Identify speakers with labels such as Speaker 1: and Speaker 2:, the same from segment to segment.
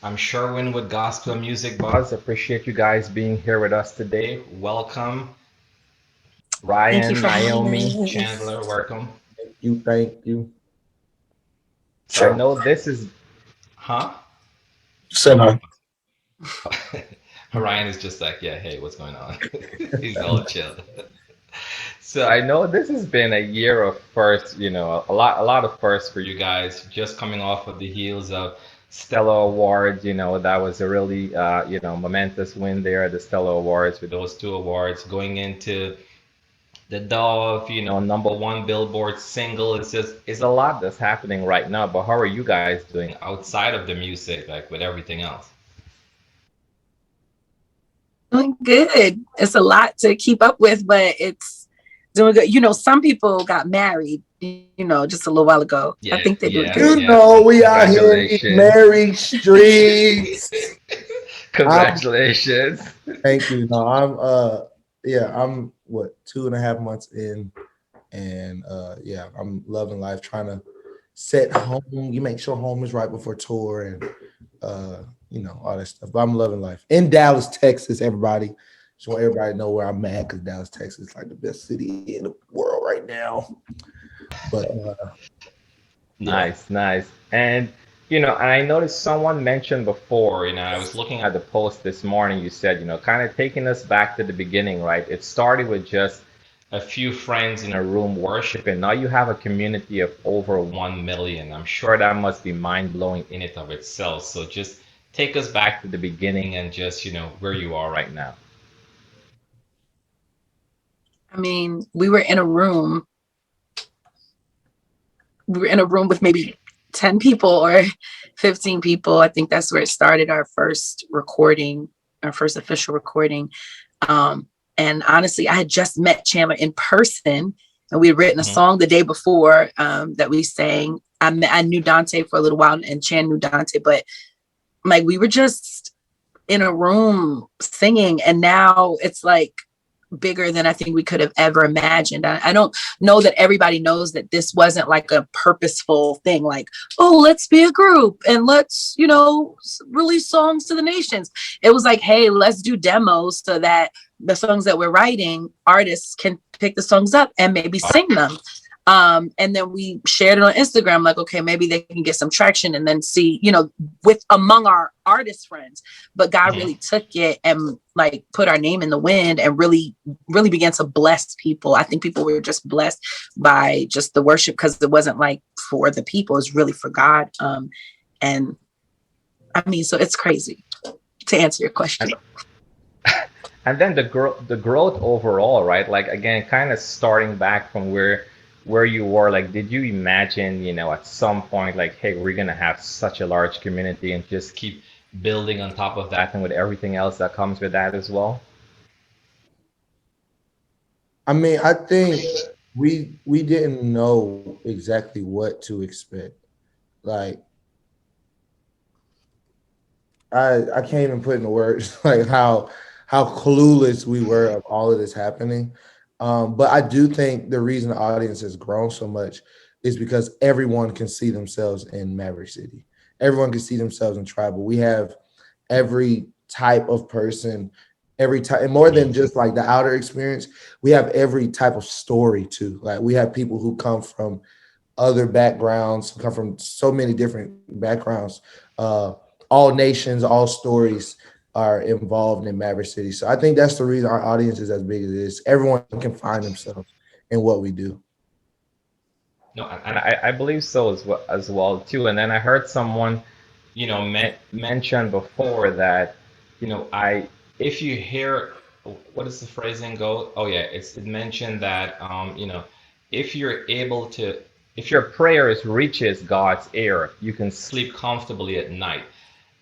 Speaker 1: I'm Sherwin with Gospel Music Buzz. Appreciate you guys being here with us today. Welcome,
Speaker 2: Thank you
Speaker 1: Ryan,
Speaker 2: for having
Speaker 1: Naomi,
Speaker 2: us.
Speaker 1: Chandler. Welcome.
Speaker 3: Thank you.
Speaker 1: So I
Speaker 3: So,
Speaker 1: know this is, huh?
Speaker 3: say hi.
Speaker 1: Ryan is just like, yeah, hey, what's going on? He's all chill. So I know this has been a year of firsts, a lot of firsts for you guys, just coming off of the heels of Stellar Awards. That was a really, momentous win there at the Stellar Awards with those two awards going into the Dove, #1 Billboard single. It's a lot that's happening right now. But how are you guys doing outside of the music, like with everything else?
Speaker 2: Doing good. It's a lot to keep up with, but it's doing good. Some people got married, just a little while ago. I think
Speaker 1: Yeah,
Speaker 2: they're doing
Speaker 1: yeah,
Speaker 2: good.
Speaker 3: You
Speaker 1: yeah.
Speaker 3: know, we out here in these
Speaker 1: Congratulations.
Speaker 3: married streets. I'm
Speaker 1: Congratulations.
Speaker 3: thank you. No, I'm what 2.5 months in, and yeah, I'm loving life, trying to set home. You make sure home is right before tour, and all that stuff. But I'm loving life in Dallas, Texas. Everybody, just want everybody to know where I'm at because Dallas, Texas is like the best city in the world right now. But yeah.
Speaker 1: Nice, nice. And I noticed someone mentioned before, I was looking at the post this morning, you said, kind of taking us back to the beginning, right? It started with just a few friends in a room worshiping. Now you have a community of over 1 million. I'm sure that must be mind-blowing in it of itself. So just take us back to the beginning and just, where you are right now.
Speaker 2: I mean, we were in a room with maybe 10 people or 15 people. I think that's where it started, our first recording, our first official recording. Um, and honestly, I had just met Chandler in person, and we had written a
Speaker 1: Hmm.
Speaker 2: song the day before that we sang. I knew Dante for a little while, and Chan knew Dante, but like we were just in a room singing, and now it's like bigger than I think we could have ever imagined. I don't know that everybody knows that this wasn't like a purposeful thing, like, oh, let's be a group and let's, release songs to the nations. It was like, hey, let's do demos so that the songs that we're writing, artists can pick the songs up and maybe sing them. And then we shared it on Instagram, like, okay, maybe they can get some traction and then see, with among our artist friends. But God
Speaker 1: Hmm.
Speaker 2: really took it and like put our name in the wind and really, really began to bless people. I think people were just blessed by just the worship because it wasn't like for the people, it's really for God. And I mean, so it's crazy to answer your question.
Speaker 1: And And then the growth overall, right? Like again, kind of starting back from where you were, like did you imagine, at some point like, hey, we're gonna have such a large community and just keep building on top of that and with everything else that comes with that as well?
Speaker 3: I mean, I think we didn't know exactly what to expect. Like I can't even put into words like how clueless we were of all of this happening. But I do think the reason the audience has grown so much is because everyone can see themselves in Maverick City. Everyone can see themselves in Tribal. We have every type of person, every type, and more than just like the outer experience, we have every type of story too. Like we have people who come from other backgrounds, come from so many different backgrounds. All nations, all stories are involved in Maverick City. So I think that's the reason our audience is as big as it is. Everyone can find themselves in what we do.
Speaker 1: No, and I believe so as well too. And then I heard someone, mention before that, I if you hear, what is the phrasing go? Oh yeah, it mentioned that, if you're able to, if your prayers reaches God's ear, you can sleep comfortably at night.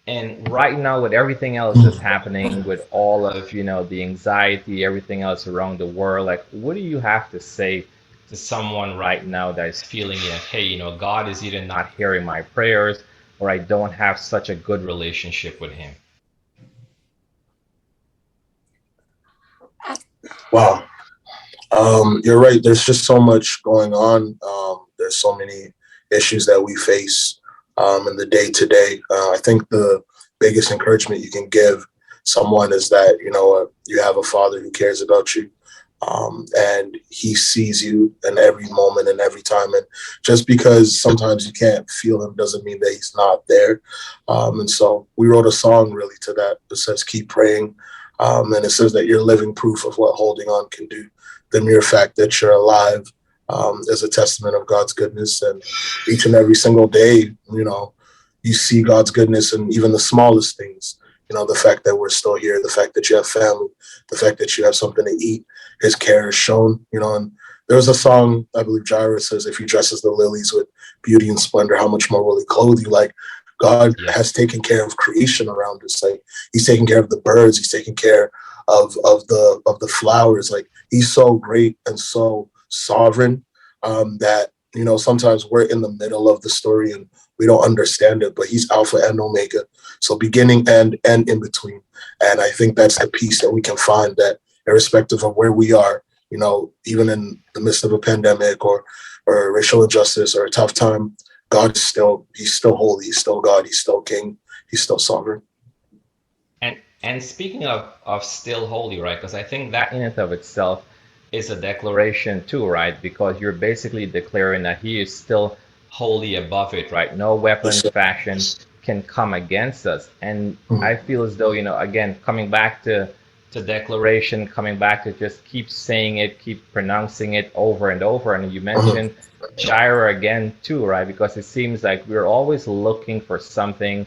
Speaker 1: And right now, with everything else that's happening, with all of, the anxiety, everything else around the world, like, what do you have to say to someone right now that is feeling like, hey, God is either not hearing my prayers or I don't have such a good relationship with Him?
Speaker 4: Wow. You're right. There's just so much going on. There's so many issues that we face in the day to day. I think the biggest encouragement you can give someone is that, you have a father who cares about you. And he sees you in every moment and every time. And just because sometimes you can't feel him doesn't mean that he's not there. And so we wrote a song really to that. It says, keep praying. And it says that you're living proof of what holding on can do. The mere fact that you're alive is a testament of God's goodness. And each and every single day, you see God's goodness in even the smallest things. The fact that we're still here, the fact that you have family, the fact that you have something to eat, his care is shown, and there was a song, I believe Jireh says, if he dresses the lilies with beauty and splendor, how much more will he clothe you? Like, God has taken care of creation around us. Like, he's taking care of the birds, he's taking care of the flowers. Like, he's so great and so sovereign that, sometimes we're in the middle of the story and we don't understand it, but he's Alpha and Omega. So beginning and in between. And I think that's the piece that we can find, that irrespective of where we are, even in the midst of a pandemic or racial injustice or a tough time, he's still holy, he's still God, he's still King, he's still sovereign.
Speaker 1: And speaking of still holy, right? Because I think that in and of itself is a declaration too, right? Because you're basically declaring that he is still wholly above it, right? No weapon fashioned can come against us. And I feel as though, again, coming back to declaration, coming back to just keep saying it, keep pronouncing it over and over. And you mentioned Jireh again too, right? Because it seems like we're always looking for something,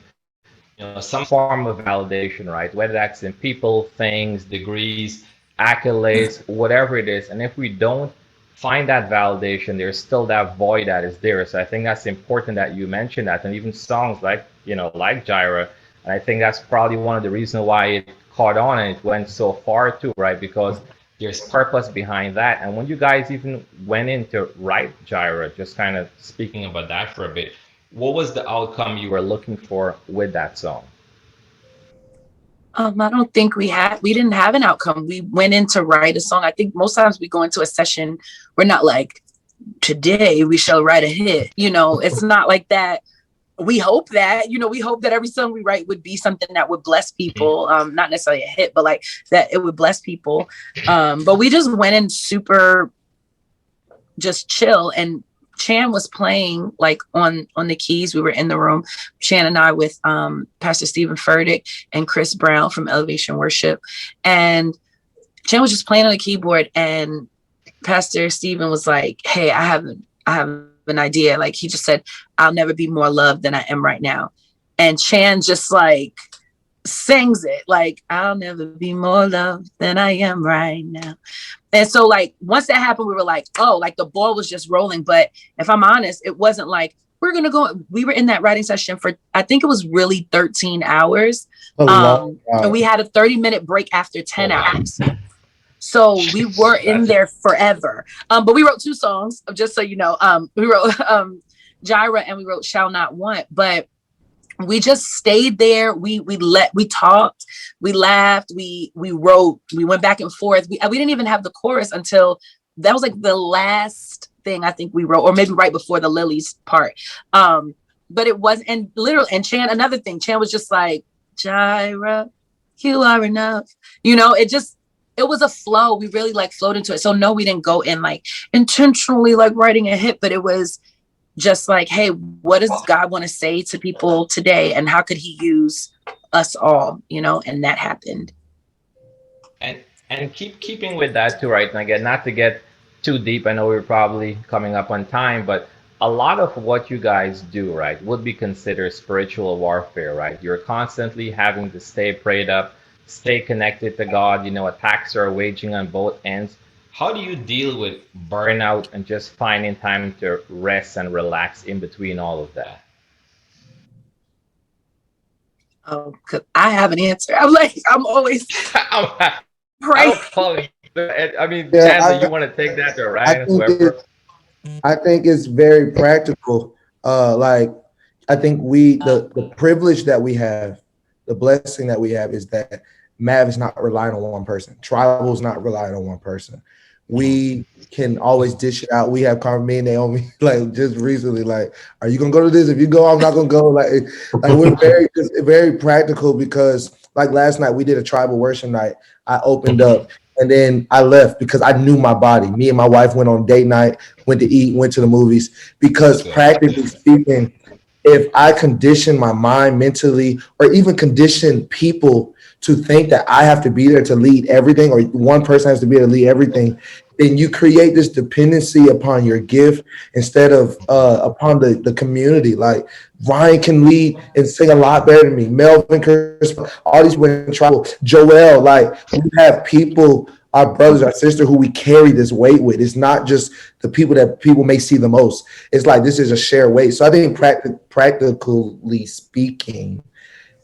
Speaker 1: some form of validation, right? Whether that's in people, things, degrees, accolades, whatever it is. And if we don't find that validation, there's still that void that is there. So I think that's important that you mentioned that. And even songs like, like Jireh. And I think that's probably one of the reasons why it caught on and it went so far too, right? Because there's purpose behind that. And when you guys even went in to write Jireh, just kind of speaking about that for a bit, what was the outcome you were looking for with that song?
Speaker 2: I don't think we didn't have an outcome. We went in to write a song. I think most times we go into a session, we're not like, today we shall write a hit. It's not like that. We hope that, we hope that every song we write would be something that would bless people. Not necessarily a hit, but like that it would bless people. But we just went in super just chill, and Chan was playing like on the keys. We were in the room, Chan and I, with Pastor Stephen Furtick and Chris Brown from Elevation Worship. And Chan was just playing on the keyboard, and Pastor Stephen was like, hey, I have an idea. Like, he just said, I'll never be more loved than I am right now. And Chan just like sings it like, I'll never be more loved than I am right now. And so like once that happened, we were like, oh, like the ball was just rolling. But if I'm honest, it wasn't like we're gonna go. We were in that writing session for, I think it was really 13 hours. And we had a 30-minute break after 10 hours. So we were in there forever. But we wrote 2 songs, just so you know. We wrote Jireh and we wrote Shall Not Want. But we just stayed there. We talked, we laughed, we wrote, we went back and forth. We didn't even have the chorus until that was like the last thing I think we wrote, or maybe right before the lilies part. But it was, and literally, and Chan, another thing, Chan was just like, Jireh, you are enough. It was a flow. We really like flowed into it. So no, we didn't go in like intentionally like writing a hit, but it was just like, hey, what does God want to say to people today? And how could he use us all, and that happened.
Speaker 1: And keeping with that too, right? And again, not to get too deep, I know we're probably coming up on time, but a lot of what you guys do, right, would be considered spiritual warfare, right? You're constantly having to stay prayed up, stay connected to God, attacks are waging on both ends. How do you deal with burnout and just finding time to rest and relax in between all of that?
Speaker 2: Oh, because I have an answer. I'm always
Speaker 1: praying. I mean, Chandler, you want to take that to Ryan, whoever?
Speaker 3: I think it's very practical. I think the privilege that we have, the blessing that we have is that Mav is not relying on one person. Tribl is not relying on one person. we can always dish it out. We have me and Naomi like just recently, like, are you gonna go to this? If you go, I'm not gonna go. Like we're very practical because like last night we did a tribal worship night. I opened up and then I left because I knew my body. Me and my wife went on date night, went to eat, went to the movies because
Speaker 1: That's good.
Speaker 3: practically speaking, if I condition my mind mentally or even condition people to think that I have to be there to lead everything or one person has to be there to lead everything, then you create this dependency upon your gift instead of upon the community. Like Ryan can lead and sing a lot better than me. Melvin, Chris, all these women in Tribal, Joel, like we have people, our brothers, our sister who we carry this weight with. It's not just the people that people may see the most. It's like this is a shared weight. So I think practically speaking,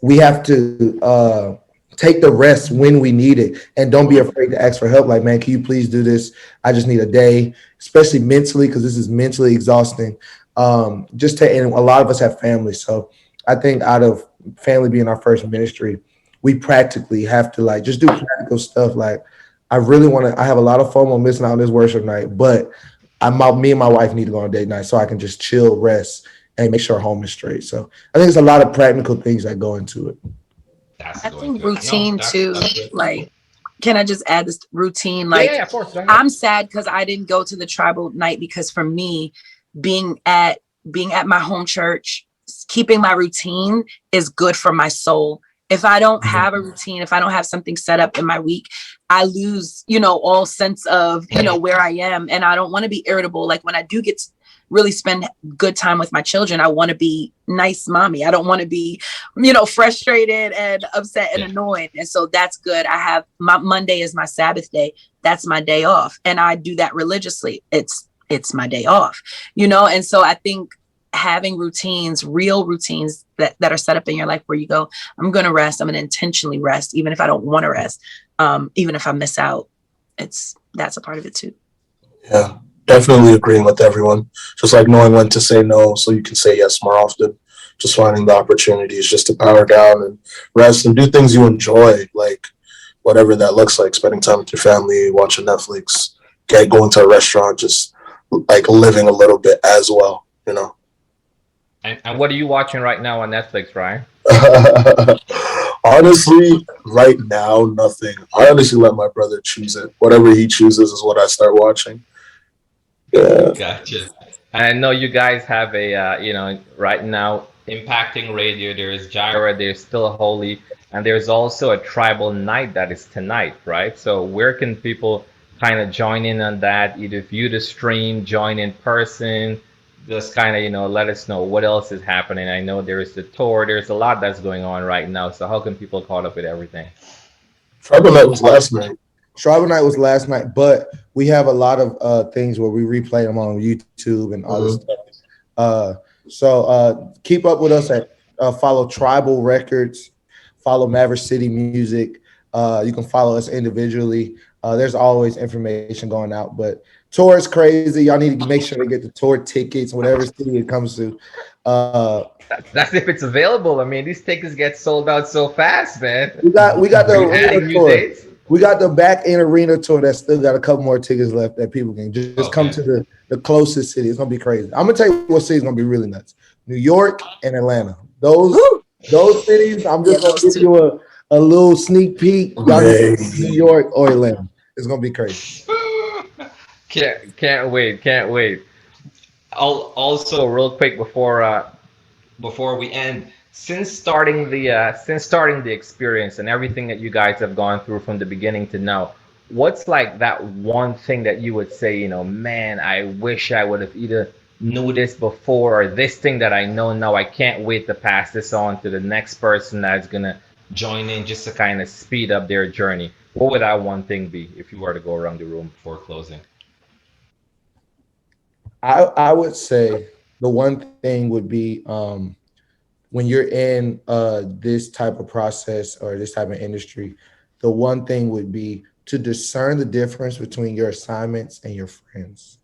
Speaker 3: we have to take the rest when we need it and don't be afraid to ask for help. Like, man, can you please do this? I just need a day, especially mentally, because this is mentally exhausting. And a lot of us have families. So I think out of family being our first ministry, we practically have to like just do practical stuff. Like I have a lot of FOMO missing out on this worship night, but me and my wife need to go on date night so I can just chill, rest, and make sure home is straight. So I think it's a lot of practical things that go into it.
Speaker 1: That's
Speaker 2: I
Speaker 1: going
Speaker 2: think
Speaker 1: good. No,
Speaker 2: routine too.
Speaker 1: that's good.
Speaker 2: Like, can I just add this routine?
Speaker 1: Yeah,
Speaker 2: Like,
Speaker 1: yeah, of course. Go ahead.
Speaker 2: I'm sad because I didn't go to the tribal night because for me, being at my home church, keeping my routine is good for my soul. If I don't have a routine, if I don't have something set up in my week, I lose, all sense of, where I am. And I don't want to be irritable. Like when I do get to really spend good time with my children, I want to be nice mommy. I don't want to be, frustrated and upset and annoyed. And so that's good. I have my Monday is my Sabbath day. That's my day off. And I do that religiously. It's my day off, And so I think having routines, real routines that are set up in your life where you go, I'm going to rest. I'm going to intentionally rest, even if I don't want to rest. Even if I miss out, that's a part of it too.
Speaker 4: Yeah, definitely agreeing with everyone. Just like knowing when to say no so you can say yes more often. Just finding the opportunities just to power down and rest and do things you enjoy, like whatever that looks like, spending time with your family, watching Netflix, going to a restaurant, just like living a little bit as well,
Speaker 1: And what are you watching right now on Netflix, Ryan?
Speaker 4: Honestly, right now, nothing. I honestly let my brother choose it. Whatever he chooses is what I start watching. Yeah.
Speaker 1: Gotcha. And I know you guys have right now impacting radio. There's Gyra, there's Still Holy, and there's also a tribal night that is tonight, right? So where can people kind of join in on that? Either view the stream, join in person, just kind of, let us know what else is happening. I know there's the tour, there's a lot that's going on right now. So how can people caught up with everything?
Speaker 4: Tribal Night was last night.
Speaker 3: Tribal Night was last night, but we have a lot of things where we replay them on YouTube and all this stuff. So keep up with us at follow Tribl Records, follow Maverick City Music. You can follow us individually. There's always information going out, but tour is crazy. Y'all need to make sure to get the tour tickets, whatever city it comes to.
Speaker 1: That's if it's available. I mean, these tickets get sold out so fast, man.
Speaker 3: We got the
Speaker 1: Are you adding
Speaker 3: arena
Speaker 1: new
Speaker 3: tour.
Speaker 1: dates?
Speaker 3: We got the back end arena tour that still got a couple more tickets left that people can just come to the closest city. It's gonna be crazy. I'm gonna tell you what city's gonna be really nuts: New York and Atlanta. Those cities. I'm just gonna give you a little sneak peek. New York or Atlanta. It's gonna be crazy.
Speaker 1: Can't wait. Can't wait. Also, real quick before we end, since starting the experience and everything that you guys have gone through from the beginning to now, what's like that one thing that you would say, man, I wish I would have either knew this before, or this thing that I know now, I can't wait to pass this on to the next person that's gonna join in just to kind of speed up their journey. What would that one thing be if you were to go around the room before closing?
Speaker 3: I would say the one thing would be when you're in this type of process or this type of industry, the one thing would be to discern the difference between your assignments and your friends.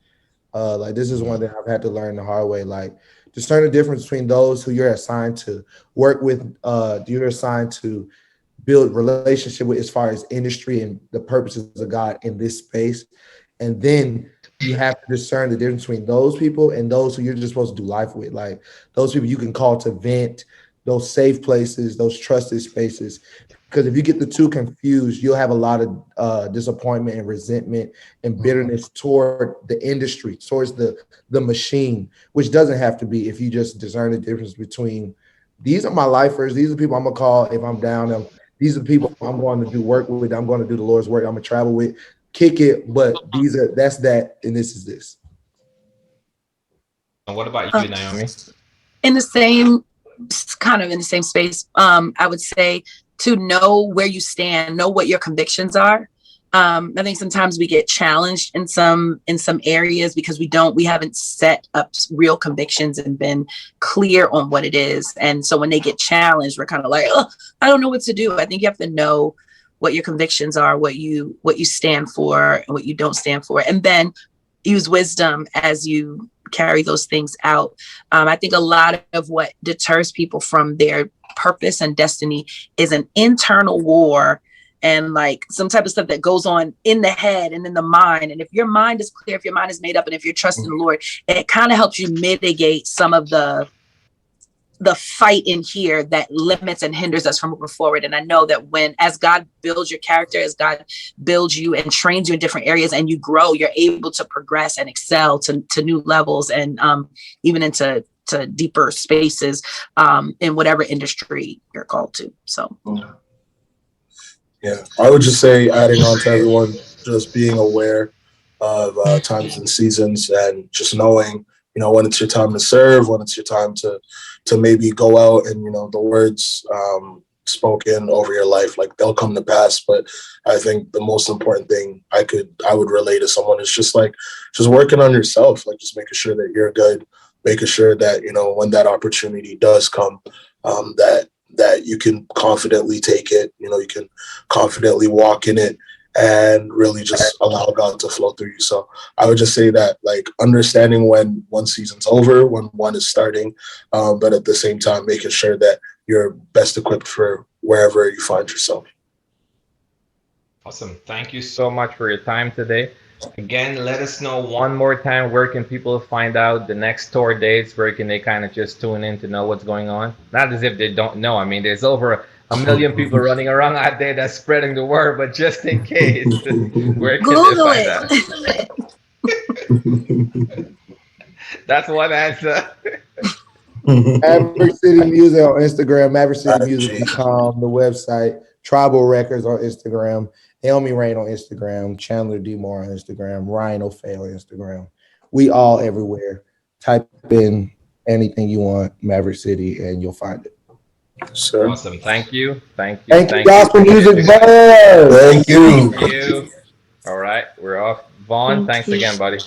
Speaker 3: Like this is one that I've had to learn the hard way. Like discern the difference between those who you're assigned to work with, you're assigned to build relationship with as far as industry and the purposes of God in this space, And then you have to discern the difference between those people and those who you're just supposed to do life with. Like those people you can call to vent, those safe places, those trusted spaces. Because if you get the two confused, you'll have a lot of disappointment and resentment and bitterness toward the industry, towards the machine, which doesn't have to be if you just discern the difference between these are my lifers, these are the people I'm gonna call if I'm down. These are the people I'm going to do work with, I'm going to do the Lord's work, I'm gonna travel with, kick it, but that's that, and this is this.
Speaker 1: And what about you, Naomi?
Speaker 2: In the same kind of in the same space, I would say to know where you stand, know what your convictions are. I think sometimes we get challenged in some areas because we haven't set up real convictions and been clear on what it is. And so when they get challenged, we're kind of like, oh, I don't know what to do. I think you have to know what your convictions are, what you stand for and what you don't stand for, and then use wisdom as you carry those things out. I think a lot of what deters people from their purpose and destiny is an internal war and like some type of stuff that goes on in the head and in the mind. And if your mind is clear, if your mind is made up, and if you're trusting the Lord, it kind of helps you mitigate some of the fight in here that limits and hinders us from moving forward. And I know that as God builds your character, as God builds you and trains you in different areas and you grow, you're able to progress and excel to new levels and even into deeper spaces in whatever industry you're called to. So.
Speaker 4: Yeah, I would just say, adding on to everyone, just being aware of times and seasons, and just knowing, when it's your time to serve, when it's your time to maybe go out and, the words spoken over your life, like they'll come to pass. But I think the most important thing I would relay to someone is just working on yourself, like just making sure that you're good, making sure that, when that opportunity does come, that you can confidently take it, you can confidently walk in it and really just allow God to flow through you. So I would just say that, like, understanding when one season's over, when one is starting, but at the same time, making sure that you're best equipped for wherever you find yourself.
Speaker 1: Awesome. Thank you so much for your time today. Again, let us know one more time, where can people find out the next tour dates? Where can they kind of just tune in to know what's going on? Not as if they don't know. I mean, there's over a million people running around out there that's spreading the word, but just in case, where can
Speaker 2: Google
Speaker 1: they find out? That's one answer.
Speaker 3: Maverick City Music on Instagram, maverickcitymusic.com, the website, Tribl Records on Instagram, Naomi Raine on Instagram, Chandler Moore on Instagram, Ryan Ofei on Instagram. We all everywhere. Type in anything you want, Maverick City, and you'll find it.
Speaker 4: Sure.
Speaker 1: Awesome. Thank you.
Speaker 3: Thank you, Gospel Music Buzz.
Speaker 4: Thank you.
Speaker 1: Thank you. All right, we're off. Vaughn, thanks again, buddy.